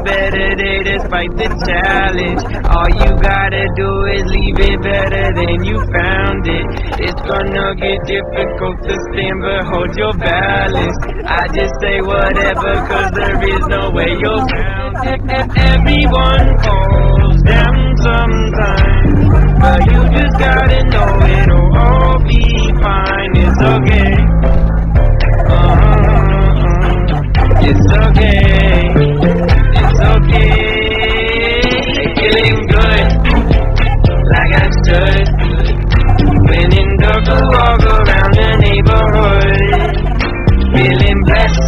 better day despite the challenge. All you gotta do is leave it better than you found it. It's gonna get difficult to stand, but hold your balance. I just say whatever, cause there is no way you're bound. Everyone falls down sometimes, but you just gotta know it'll all be fine. It's okay. It's okay. It's okay. Feeling good, like I should. When in dark, I walk around the neighborhood. Feeling blessed,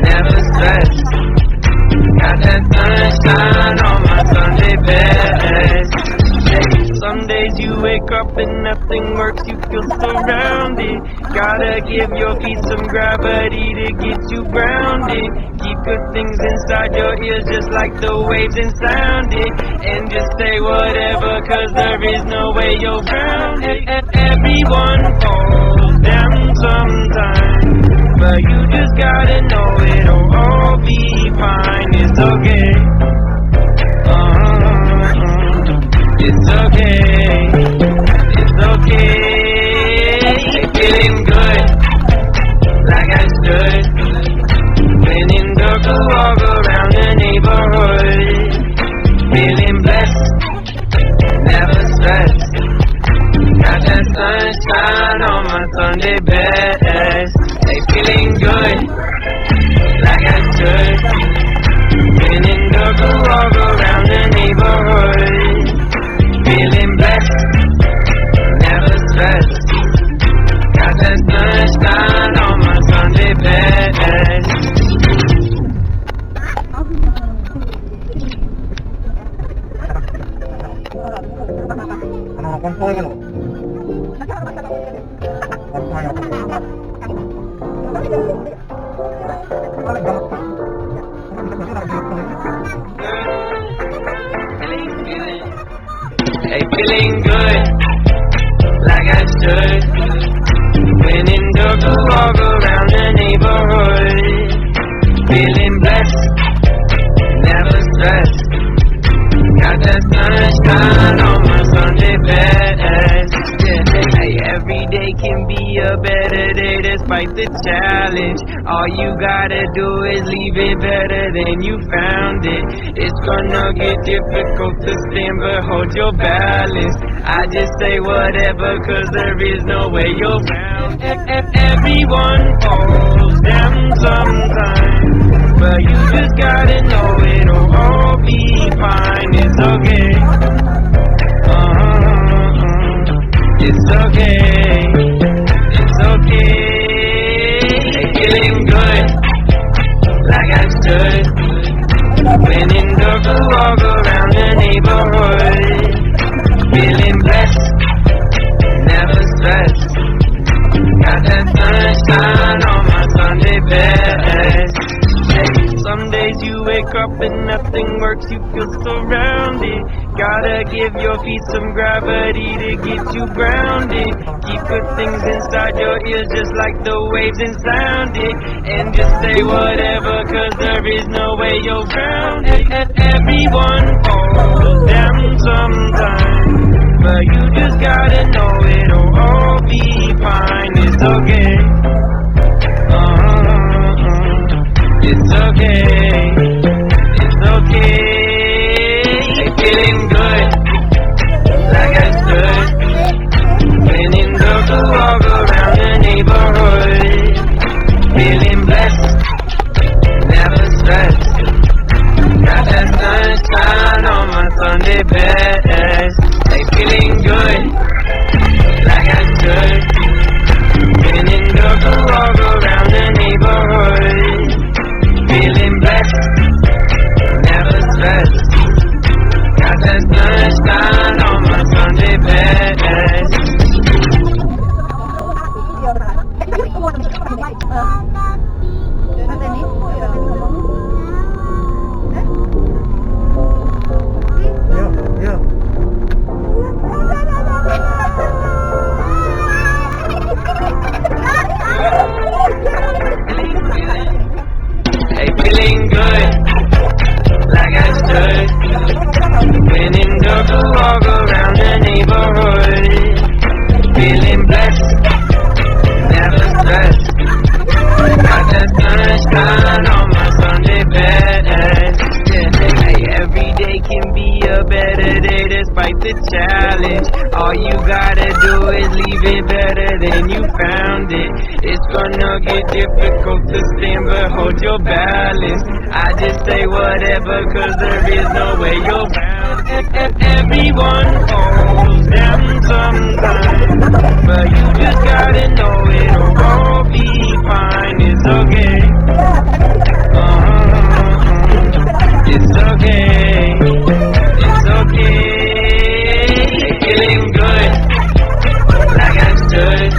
never stressed. Got that sunshine on my Sunday best. Some days you wake up and nothing works, you feel surrounded. Gotta give your feet some gravity to get you grounded. Keep good things inside your ears just like the waves and sound it. And just say whatever, cause there is no way you're grounded. Everyone falls down sometimes, but you just gotta know it'll all be fine. It's okay. It's okay. It's okay. Feeling good, like I should. When in dark, I walk around the neighborhood. Feeling blessed, never stressed. Got that sunshine on my Sunday best. Hey, feeling good, like I should. When in dark, I walk around the neighborhood. Feeling blessed, never stressed. Got that sunshine on my Sunday best. Hey, feeling good, like I should. When in dark, I walk around the neighborhood. Feeling blessed, never stressed. Got that sunshine on my Sunday best. Hey, every day can be a better day despite the challenge. All you gotta do is leave it better than you found it. It's gonna get difficult to stand, but hold your balance. I just say whatever, cause there is no way you're bound. Everyone falls down sometimes, but you just gotta know it'll all be fine. It's okay. It's okay. It's okay. Feeling good, like I should. When in dark, I walk around the neighborhood. Feeling blessed, never stressed. Got that sunshine on my Sunday best. Some days you wake up and nothing works, you feel surrounded. Gotta give your feet some gravity to get you grounded. Keep good things inside your ears just like the waves and sound it. And just say whatever, cause there is no way you're grounded. Everyone falls down sometimes, but you just gotta know it'll all be fine. It's okay. It's okay. It's okay. Feeling good, like I should. When in dark, I walk around the neighborhood. Feeling blessed, never stressed. Got that sunshine on my Sunday best. Hey, feeling good, like I should. When in dark, I walk around the neighborhood. Feeling blessed, the challenge. All you gotta do is leave it better than you found it. It's gonna get difficult to stand, but hold your balance. I just say whatever, cause there is no way you're bound. Everyone falls down sometime, but you just gotta know it'll all be fine. It's okay. It's okay. It's okay. Feeling good, like I should.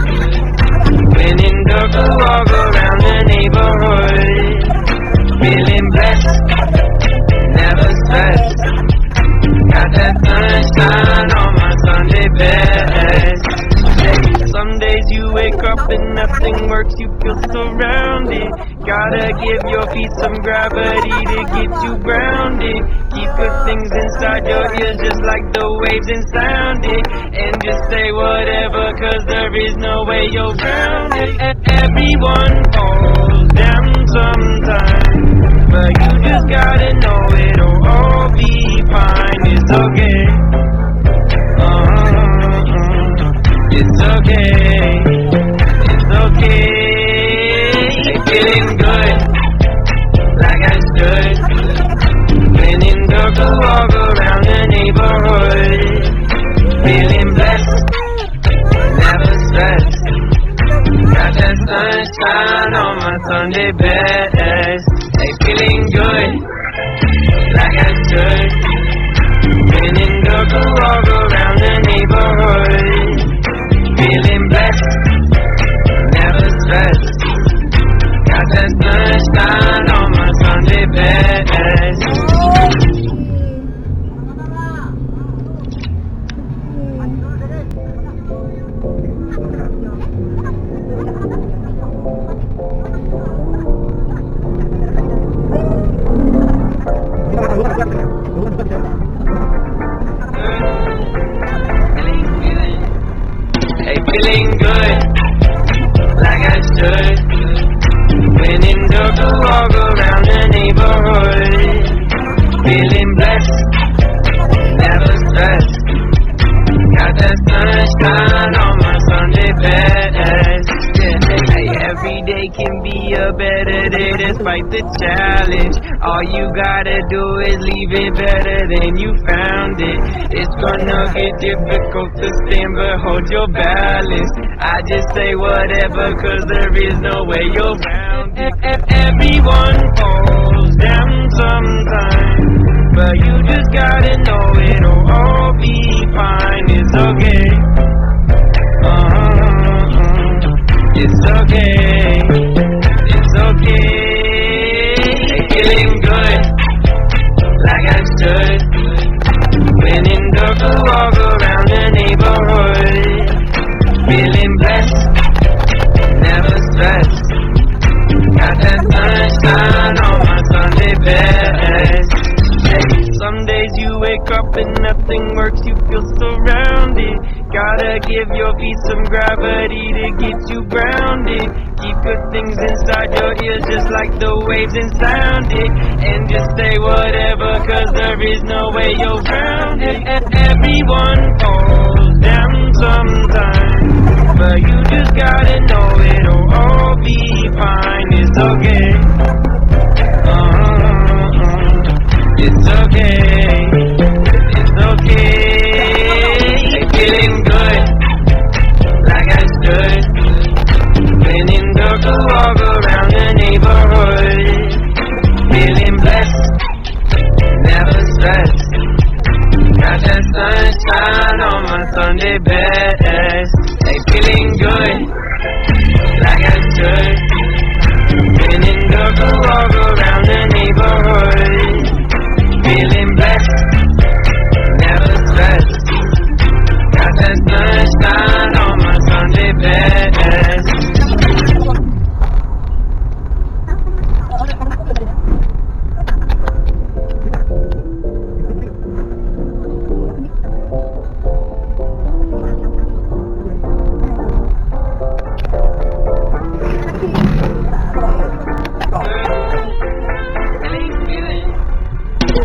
When in dark, I walk around the neighborhood. Feeling blessed, never stressed. Got that sunshine on my Sunday best. Some days you wake up and nothing works, you feel surrounded. Gotta give your feet some gravity to get you grounded. Keep good things inside your ears just like the waves and sound it. And just say whatever, cause there is no way you're grounded. Everyone falls down sometime, but you just gotta know it'll all be fine. It's okay. It's okay. It's okay. Feeling good, like I should. When in dark, I walk around the neighborhood. Feeling blessed, never stressed. Got that sunshine on my Sunday best. Hey, feeling good, like I should. When in dark, I walk around the neighborhood. Feeling blessed, never stressed. Got that sunshine on my Sunday best. Feeling good, like I should. When in dark, I walk around the neighborhood. Feeling blessed, never stressed. Got that sunshine on my Sunday best. Hey, every day can be a better day despite the challenge. All you gotta do is leave it better than you found it. It's gonna get difficult to stand, but hold your balance. I just say whatever, cause there is no way you're round it. Everyone falls down sometime, but you just gotta know it'll all be fine. It's okay. It's okay. It's okay. Feeling good, like I should. When in dark, I walk around the neighborhood. Feeling blessed, never stressed. Got that sunshine on my Sunday best. Some days you wake up and nothing works, you feel surrounded. Gotta give your feet some gravity to get you grounded. Keep good things inside your ears just like the waves and sound it. And just say whatever, cause there is no way you're grounded. Everyone falls down sometime, but you just gotta know it'll all be fine. It's okay. It's okay. It's okay. Feeling good, like I should. When in dark, I walk around the neighborhood. Feeling blessed, never stressed. Got that sunshine on my Sunday best. Hey, feeling good, like I should. When in dark, I walk around the neighborhood. Feeling blessed, never stressed. Got that sunshine on my Sunday best.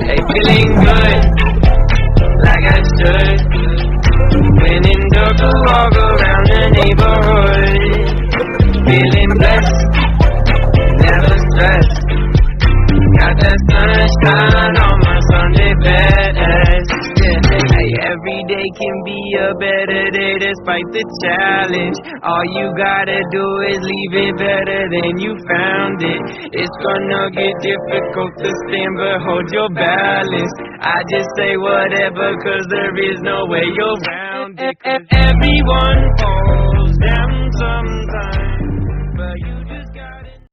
Hey, feeling good, like I should. to walk around the neighborhood, feeling blessed, never stressed. Got that sunshine on my Sunday best. Yeah, hey, every day can be a better day despite the challenge. All you gotta do is leave it better than you found it. It's gonna get difficult to stand, but hold your balance. I just say whatever, cause there is no way around it. Everyone falls down some